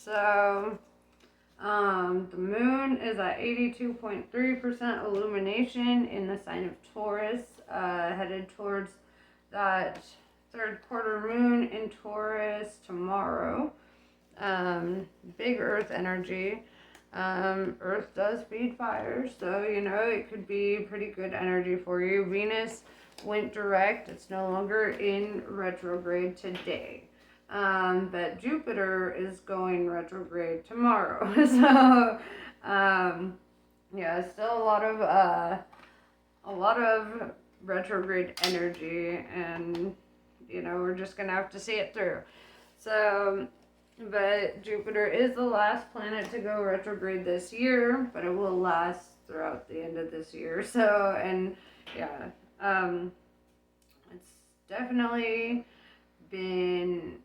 So, the moon is at 82.3% illumination in the sign of Taurus, headed towards that third quarter moon in Taurus tomorrow. Big earth energy. Earth does feed fire, so it could be pretty good energy for you. Venus went direct. It's no longer in retrograde today. But Jupiter is going retrograde tomorrow. So, yeah, still a lot of retrograde energy, and we're just gonna have to see it through. So, but Jupiter is the last planet to go retrograde this year, but it will last throughout the end of this year. So, and yeah, it's definitely been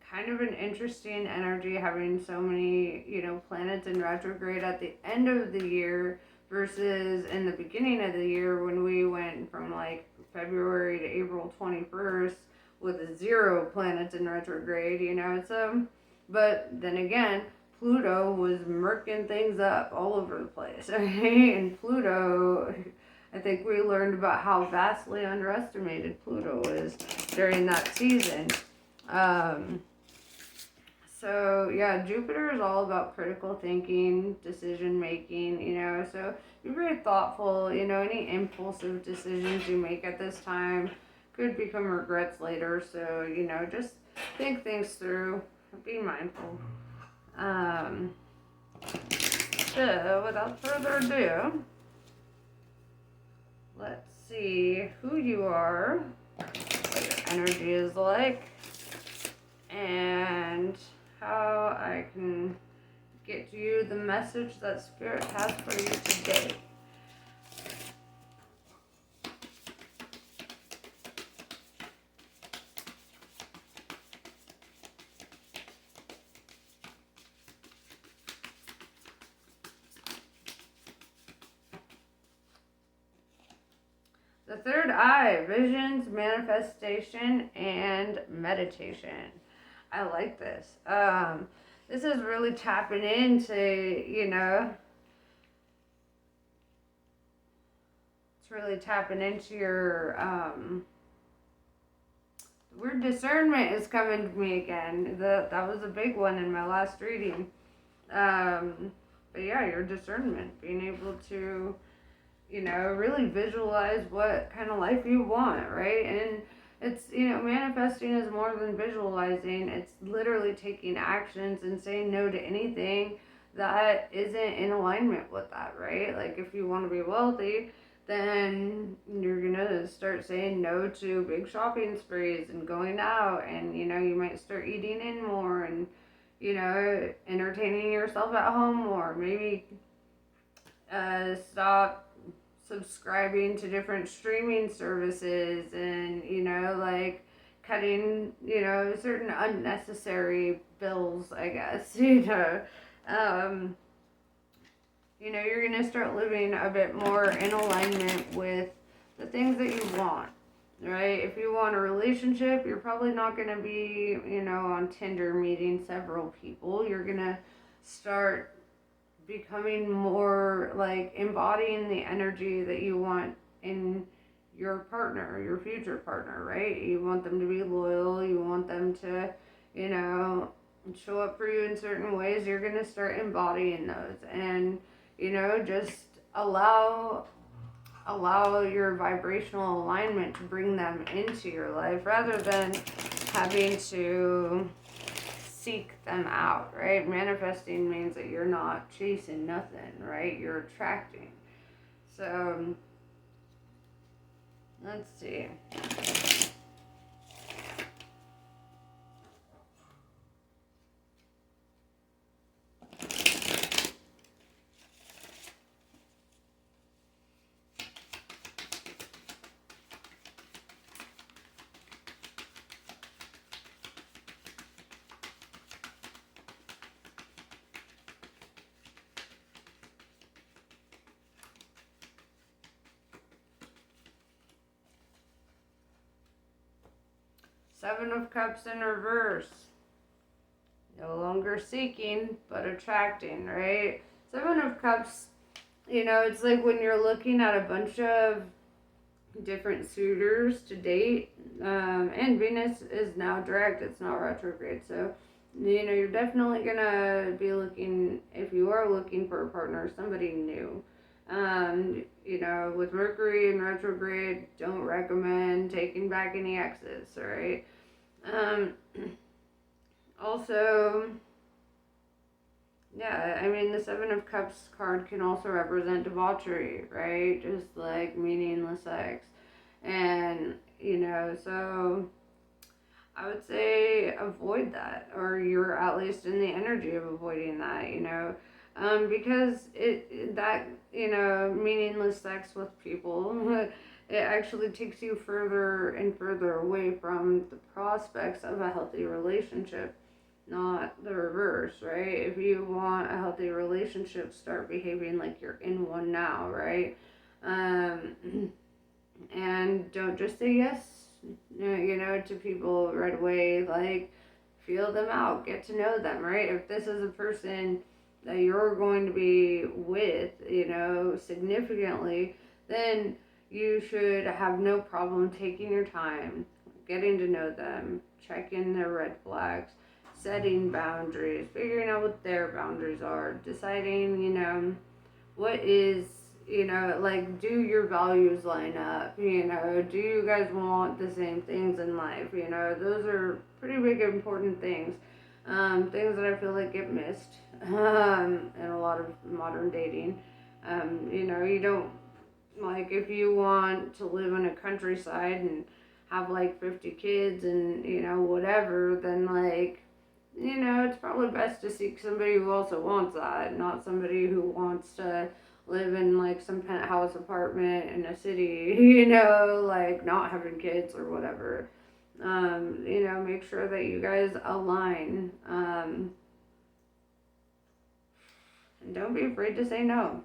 kind of an interesting energy having so many, planets in retrograde at the end of the year versus in the beginning of the year when we went from like February to April 21st with 0 planets in retrograde, so, but then again, Pluto was murking things up all over the place, okay? And Pluto, I think we learned about how vastly underestimated Pluto is during that season. So yeah, Jupiter is all about critical thinking, decision making, so be very thoughtful, any impulsive decisions you make at this time could become regrets later, so, just think things through, be mindful. So without further ado, let's see who you are, what your energy is like, and how I can get you the message that Spirit has for you today. The third eye, visions, manifestation, and meditation. I like this. This is really tapping into, it's really tapping into your, word discernment is coming to me again. That was a big one in my last reading. But yeah, your discernment, being able to, really visualize what kind of life you want, right? And it's, manifesting is more than visualizing. It's literally taking actions and saying no to anything that isn't in alignment with that, right? Like if you want to be wealthy, then you're gonna start saying no to big shopping sprees and going out, and you might start eating in more and entertaining yourself at home more. Maybe stop subscribing to different streaming services, and like cutting certain unnecessary bills, I guess. You're gonna start living a bit more in alignment with the things that you want, right? If you want a relationship, you're probably not gonna be on Tinder meeting several people. You're gonna start becoming more like embodying the energy that you want in your partner, your future partner, right? You want them to be loyal, you want them to, show up for you in certain ways. You're gonna start embodying those, and just allow your vibrational alignment to bring them into your life rather than having to seek them out, right? Manifesting means that you're not chasing nothing, right? You're attracting. So, let's see. Seven of Cups in reverse. No longer seeking, but attracting, right? Seven of Cups, it's like when you're looking at a bunch of different suitors to date, and Venus is now direct, it's not retrograde, so you're definitely gonna be looking, if you are looking for a partner, somebody new. With Mercury in retrograde, don't recommend taking back any exes, right? um, Also, yeah, I mean, the Seven of Cups card can also represent debauchery, right? Just like meaningless sex. And, so I would say avoid that, or you're at least in the energy of avoiding that, because meaningless sex with people, it actually takes you further and further away from the prospects of a healthy relationship, not the reverse, right? If you want a healthy relationship, start behaving like you're in one now, right? And don't just say yes, to people right away. Like, feel them out, get to know them, right? If this is a person that you're going to be with, significantly, then you should have no problem taking your time, getting to know them, checking their red flags, setting boundaries, figuring out what their boundaries are, deciding, what is, like, do your values line up? Do you guys want the same things in life? Those are pretty big, important things. Things that I feel like get missed in a lot of modern dating. You don't, like, if you want to live in a countryside and have like 50 kids and, whatever, then, like, it's probably best to seek somebody who also wants that, not somebody who wants to live in like some penthouse apartment in a city, like not having kids or whatever. Make sure that you guys align. And don't be afraid to say no.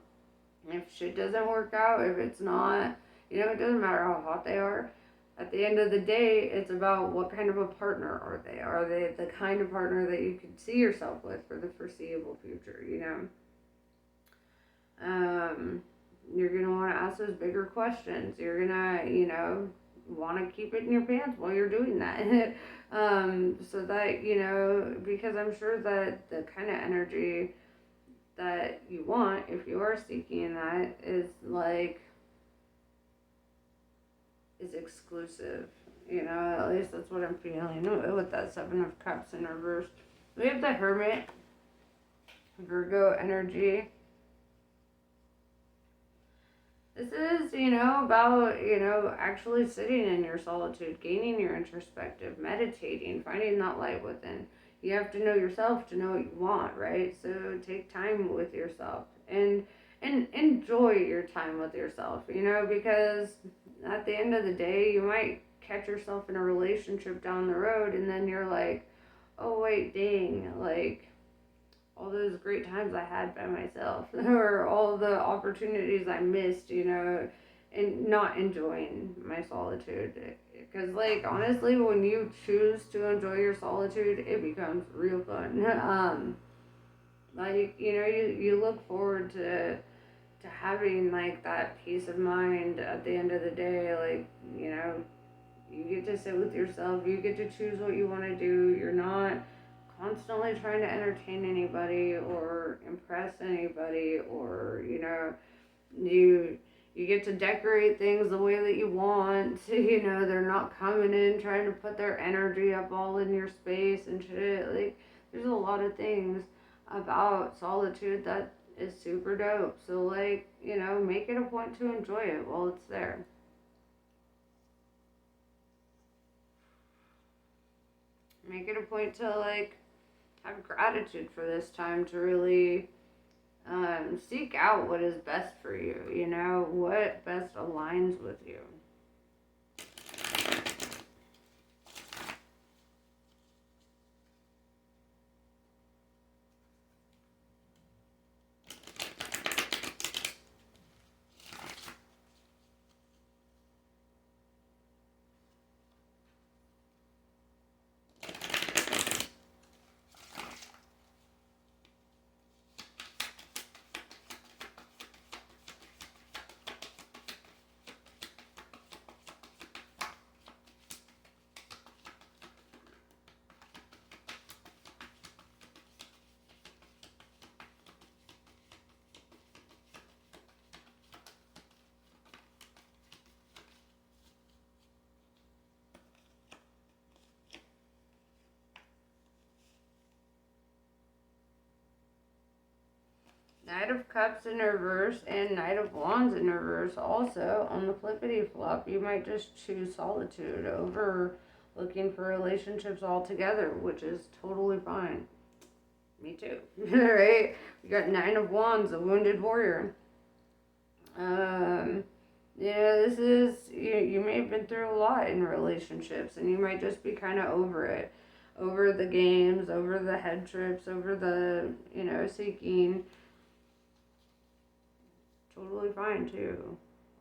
If shit doesn't work out, if it's not, it doesn't matter how hot they are. At the end of the day, it's about what kind of a partner are they? Are they the kind of partner that you could see yourself with for the foreseeable future, You're going to want to ask those bigger questions. You're going to, want to keep it in your pants while you're doing that. So that, because I'm sure that the kind of energy that you want, if you are seeking that, is like, is exclusive. At least that's what I'm feeling with that Seven of Cups in reverse. We have the Hermit, Virgo energy. This is, about, actually sitting in your solitude, gaining your introspective, meditating, finding that light within. You have to know yourself to know what you want, right? So take time with yourself and enjoy your time with yourself, because at the end of the day, you might catch yourself in a relationship down the road and then you're like, oh, wait, dang, like, all those great times I had by myself, or all the opportunities I missed, and not enjoying my solitude. Because, like, honestly, when you choose to enjoy your solitude, it becomes real fun. Like, you look forward to having, like, that peace of mind at the end of the day. Like, you get to sit with yourself, you get to choose what you want to do. You're not constantly trying to entertain anybody or impress anybody, or you get to decorate things the way that you want. They're not coming in trying to put their energy up all in your space and shit. Like, there's a lot of things about solitude that is super dope. So, like, make it a point to enjoy it while it's there. Make it a point to, like, have gratitude for this time, to really seek out what is best for you, what best aligns with you. Knight of Cups in reverse and Knight of Wands in reverse also on the flippity flop. You might just choose solitude over looking for relationships altogether, which is totally fine. Me too. Right? We got Nine of Wands, a wounded warrior. This is, you may have been through a lot in relationships, and you might just be kind of over it. Over the games, over the head trips, over the, seeking. Totally fine too.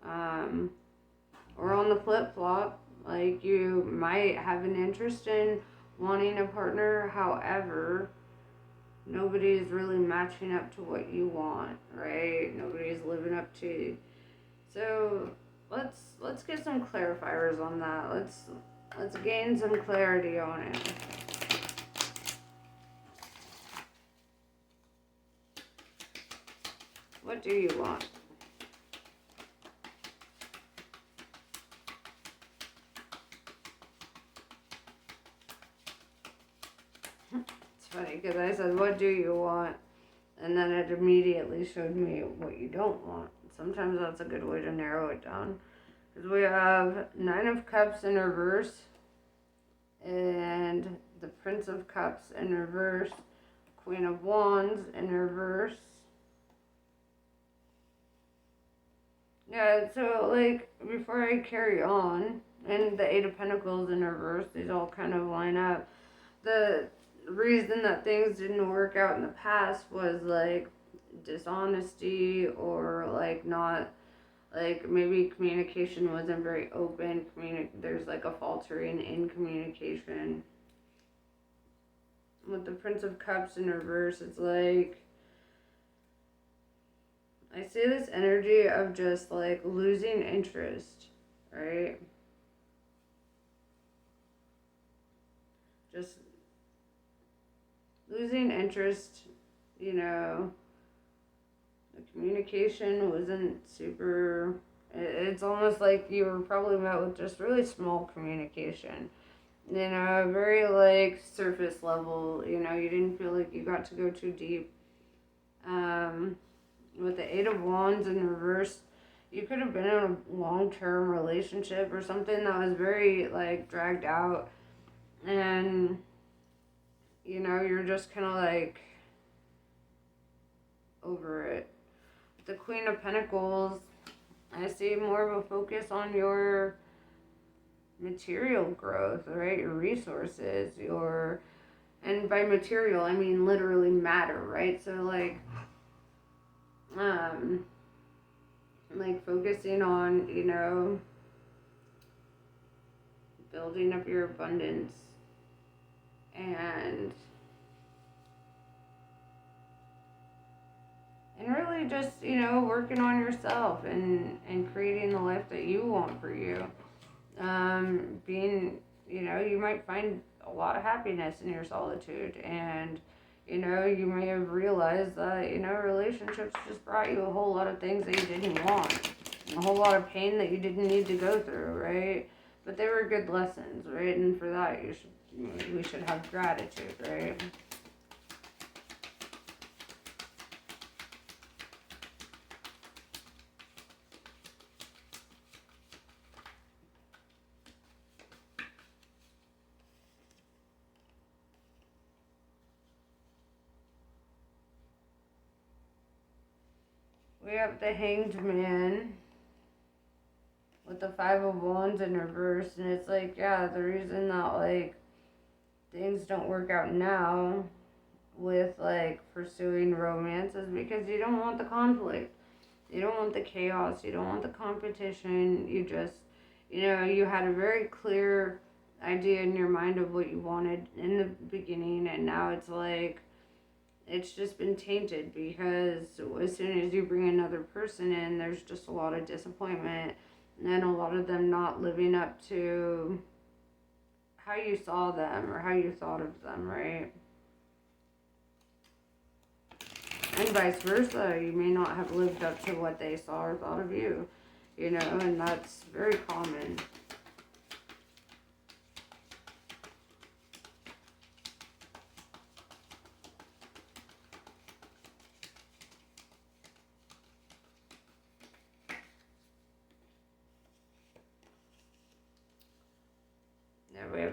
Or on the flip flop, like you might have an interest in wanting a partner, however, nobody's really matching up to what you want, right? Nobody's living up to. So let's get some clarifiers on that. Let's gain some clarity on it. What do you want? It's funny because I said, what do you want? And then it immediately showed me what you don't want. Sometimes that's a good way to narrow it down. Because we have Nine of Cups in reverse and the Prince of Cups in reverse, Queen of Wands in reverse. Yeah, so like before I carry on, and the Eight of Pentacles in reverse, these all kind of line up. The reason that things didn't work out in the past was like dishonesty or like not, like maybe communication wasn't very open. There's like a faltering in communication. With the Prince of Cups in reverse, it's like I see this energy of just like losing interest, right? Just losing interest, the communication wasn't super. It's almost like you were probably met with just really small communication. Very like surface level, you didn't feel like you got to go too deep. With the Eight of Wands in reverse, you could have been in a long-term relationship or something that was very like dragged out, and you're just kind of like over it. The Queen of Pentacles, I see more of a focus on your material growth, right? Your resources, and by material I mean literally matter, right? So like focusing on, building up your abundance and really just, working on yourself and creating the life that you want for you. Being, you might find a lot of happiness in your solitude, and you may have realized that, relationships just brought you a whole lot of things that you didn't want, a whole lot of pain that you didn't need to go through, right? But they were good lessons, right? And for that, we should have gratitude, right? We have the Hanged Man with the Five of Wands in reverse, and it's like, yeah, the reason that like things don't work out now with like pursuing romance is because you don't want the conflict, you don't want the chaos, you don't want the competition. You just, you had a very clear idea in your mind of what you wanted in the beginning, and now it's like it's just been tainted because as soon as you bring another person in, there's just a lot of disappointment and a lot of them not living up to how you saw them or how you thought of them, right? And vice versa, you may not have lived up to what they saw or thought of you, and that's very common.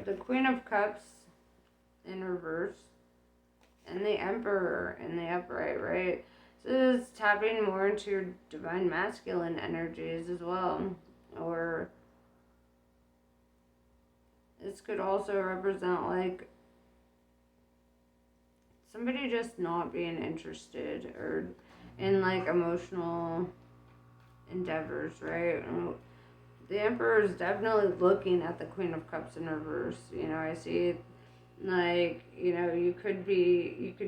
the Queen of Cups in reverse and the Emperor in the upright, right? So this is tapping more into your divine masculine energies as well. Or this could also represent like somebody just not being interested or in like emotional endeavors, right? The Emperor is definitely looking at the Queen of Cups in reverse. You know, I see like, you know, you could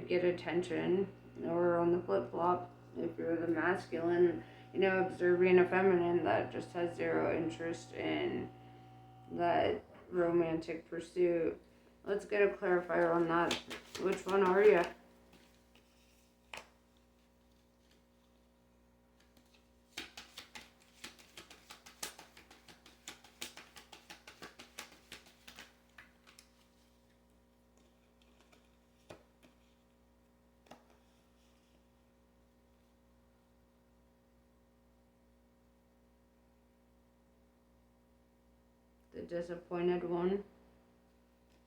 get attention, or on the flip flop, if you're the masculine, you know, observing a feminine that just has zero interest in that romantic pursuit. Let's get a clarifier on that. Which one are you? The disappointed one.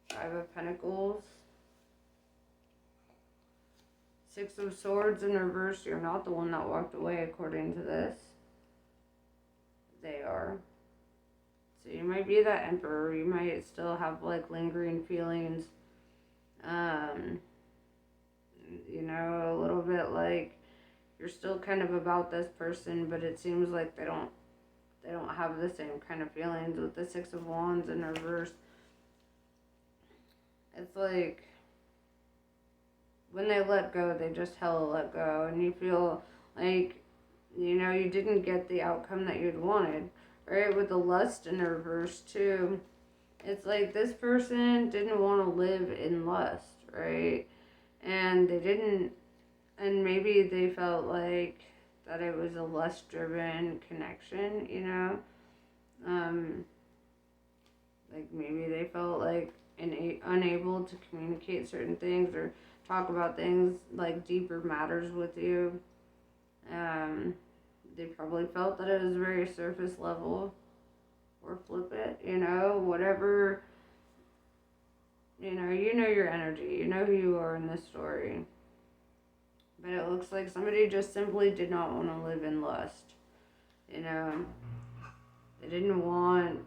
Five of Pentacles. Six of Swords in reverse. You're not the one that walked away according to this. They are. So you might be that Emperor. You might still have like lingering feelings. You know, a little bit like you're still kind of about this person, but it seems like they don't have the same kind of feelings. With the Six of Wands in reverse, it's like when they let go, they just hella let go, and you feel like, you know, you didn't get the outcome that you'd wanted, right? With the Lust in reverse too, it's like this person didn't want to live in lust, right? And they didn't, and maybe they felt like that it was a lust-driven connection, you know? Like maybe they felt like unable to communicate certain things or talk about things like deeper matters with you. They probably felt that it was very surface level, or flip it, you know, whatever, you know your energy, you know who you are in this story. But it looks like somebody just simply did not want to live in lust, you know. They didn't want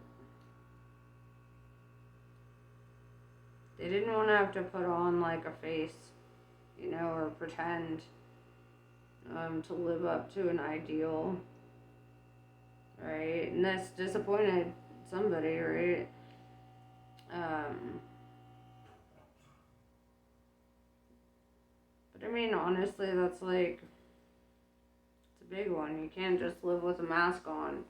to have to put on like a face, you know, or pretend to live up to an ideal, right? And that's disappointed somebody, right? But I mean, honestly, that's like, it's a big one. You can't just live with a mask on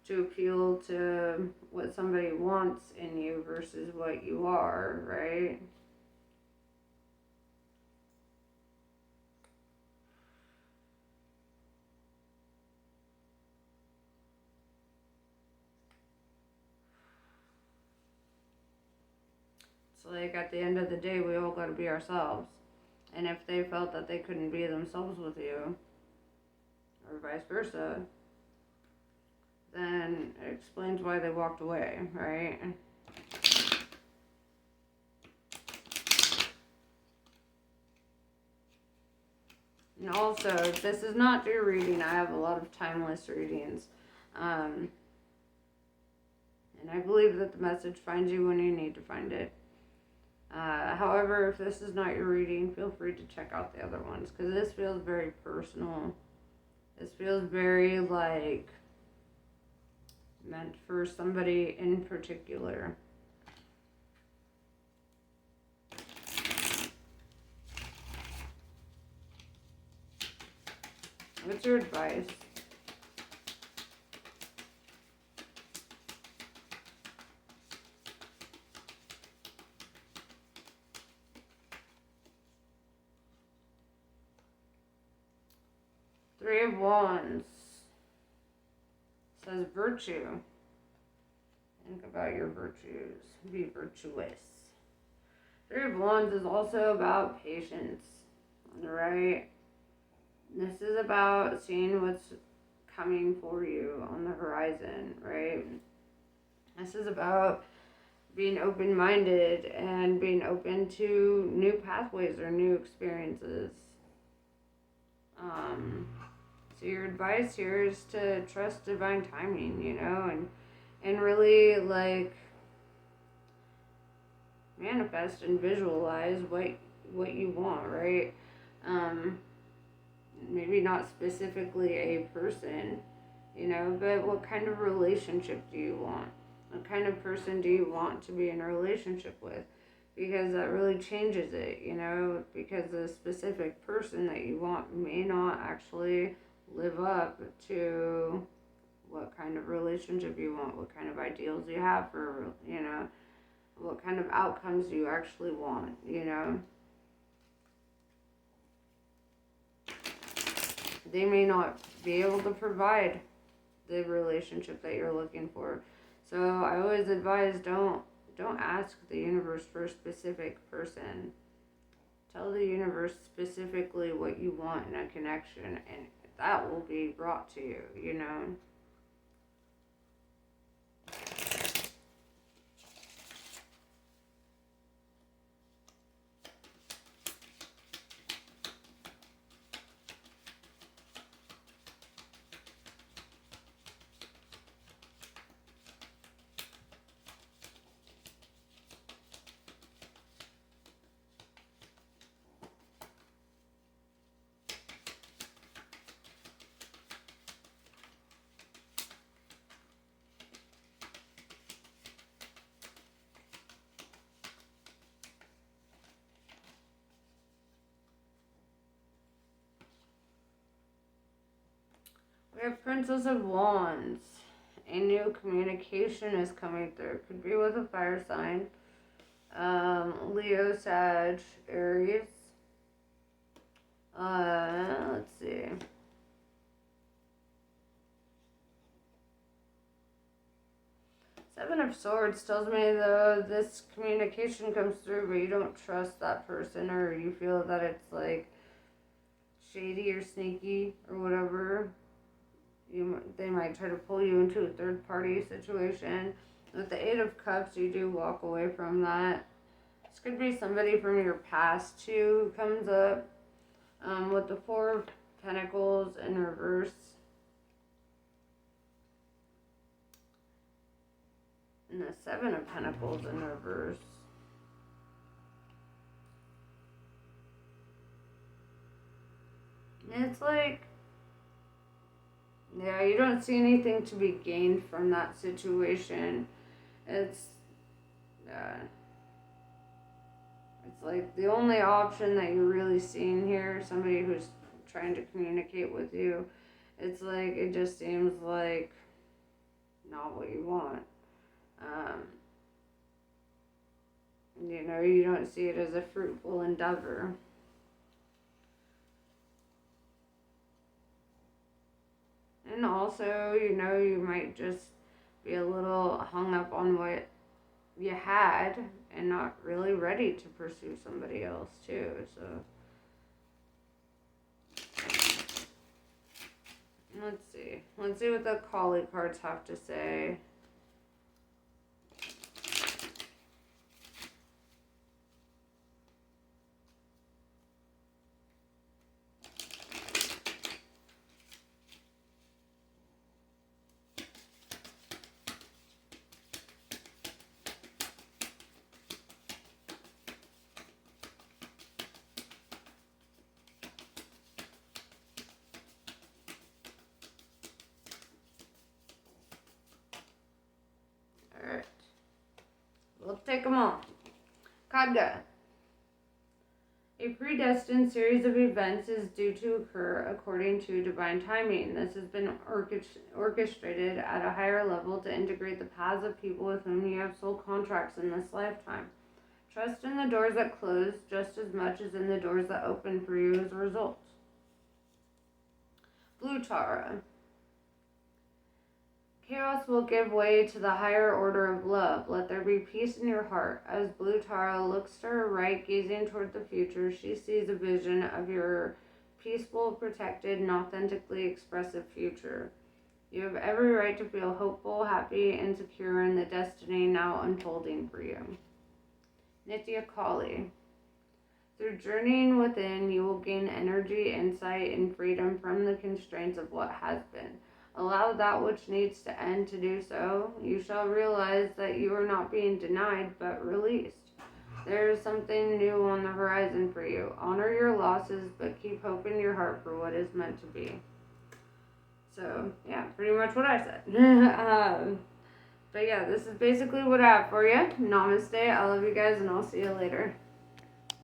to appeal to what somebody wants in you versus what you are, right? It's like at the end of the day, we all got to be ourselves. And if they felt that they couldn't be themselves with you, or vice versa, then it explains why they walked away, right? And also, if this is not your reading, I have a lot of timeless readings. And I believe that the message finds you when you need to find it. However, if this is not your reading, feel free to check out the other ones, because this feels very personal. This feels very like meant for somebody in particular. What's your advice? Three of Wands says virtue. Think about your virtues. Be virtuous. Three of Wands is also about patience, right? This is about seeing what's coming for you on the horizon, right? This is about being open-minded and being open to new pathways or new experiences. So your advice here is to trust divine timing, and really like manifest and visualize what you want, right? Um, Maybe not specifically a person, but what kind of relationship do you want? What kind of person do you want to be in a relationship with? Because that really changes it, because the specific person that you want may not actually live up to what kind of relationship you want, what kind of ideals you have for, what kind of outcomes you actually want, They may not be able to provide the relationship that you're looking for. So I always advise don't ask the universe for a specific person. Tell the universe specifically what you want in a connection, and that will be brought to you, We have Princess of Wands. A new communication is coming through. Could be with a fire sign. Leo, Sag, Aries. Let's see. Seven of Swords tells me, though, this communication comes through, but you don't trust that person, or you feel that it's like shady or sneaky or whatever. They might try to pull you into a third party situation. With the Eight of Cups, you do walk away from that. This could be somebody from your past too who comes up. With the Four of Pentacles in reverse. And the Seven of Pentacles in reverse. It's like, yeah, you don't see anything to be gained from that situation. It's like the only option that you're really seeing here, somebody who's trying to communicate with you, it's like, it just seems like not what you want. You don't see it as a fruitful endeavor. And also, you might just be a little hung up on what you had and not really ready to pursue somebody else too. So let's see what the Kali cards have to say. Let's take them all. Khadga. A predestined series of events is due to occur according to divine timing. This has been orchestrated at a higher level to integrate the paths of people with whom you have soul contracts in this lifetime. Trust in the doors that close just as much as in the doors that open for you as a result. Blue Tara. Chaos will give way to the higher order of love. Let there be peace in your heart. As Blue Tara looks to her right, gazing toward the future, she sees a vision of your peaceful, protected, and authentically expressive future. You have every right to feel hopeful, happy, and secure in the destiny now unfolding for you. Nitya Kali. Through journeying within, you will gain energy, insight, and freedom from the constraints of what has been. Allow that which needs to end to do so. You shall realize that you are not being denied, but released. There is something new on the horizon for you. Honor your losses, but keep hope in your heart for what is meant to be. So, yeah, pretty much what I said. But yeah, this is basically what I have for you. Namaste. I love you guys, and I'll see you later.